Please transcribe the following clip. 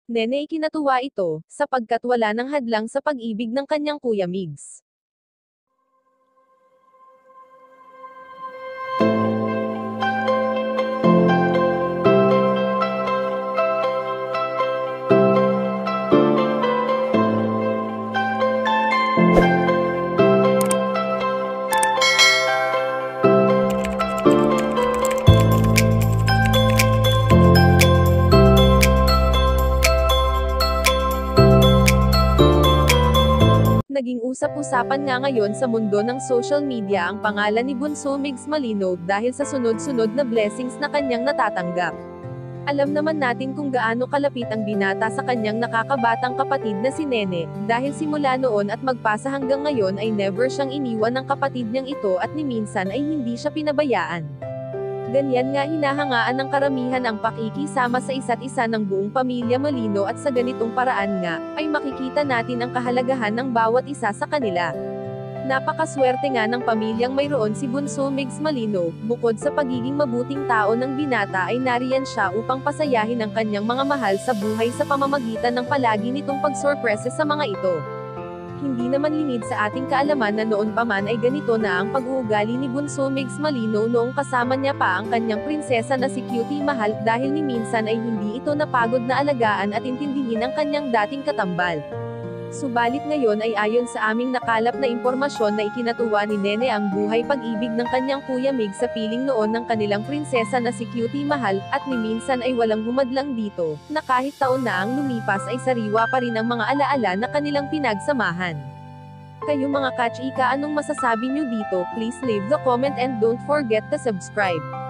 Nene ikinatuwa ito, sapagkat wala nang hadlang sa pag-ibig ng kanyang Kuya Migs. Naging usap-usapan nga ngayon sa mundo ng social media ang pangalan ni Bunso Migs Malino dahil sa sunod-sunod na blessings na kanyang natatanggap. Alam naman natin kung gaano kalapit ang binata sa kanyang nakakabatang kapatid na si Nene, dahil simula noon at magpasa hanggang ngayon ay never siyang iniwan ng kapatid niyang ito at ni minsan ay hindi siya pinabayaan. Ganyan nga hinahangaan ng karamihan ang pakikisama sa isa't isa ng buong pamilya Malino at sa ganitong paraan nga, ay makikita natin ang kahalagahan ng bawat isa sa kanila. Napakaswerte nga ng pamilyang mayroon si Bunso Migs Malino, bukod sa pagiging mabuting tao ng binata ay nariyan siya upang pasayahin ang kanyang mga mahal sa buhay sa pamamagitan ng palagi nitong pagsorpresa sa mga ito. Hindi naman lingid sa ating kaalaman na noon pa man ay ganito na ang pag-uugali ni Bunso Migs Malino noong kasama niya pa ang kanyang prinsesa na si Cutie Mahal dahil ni minsan ay hindi ito napagod na alagaan at intindihin ang kanyang dating katambal. Subalit ngayon ay ayon sa aming nakalap na impormasyon na ikinatuwa ni Nene ang buhay pag-ibig ng kanyang Kuya Migs sa piling noon ng kanilang prinsesa na si Cutie Mahal, at ni minsan ay walang humadlang dito, na kahit taon na ang lumipas ay sariwa pa rin ang mga alaala na kanilang pinagsamahan. Kayo mga kachika, anong masasabi nyo dito? Please leave the comment and don't forget to subscribe.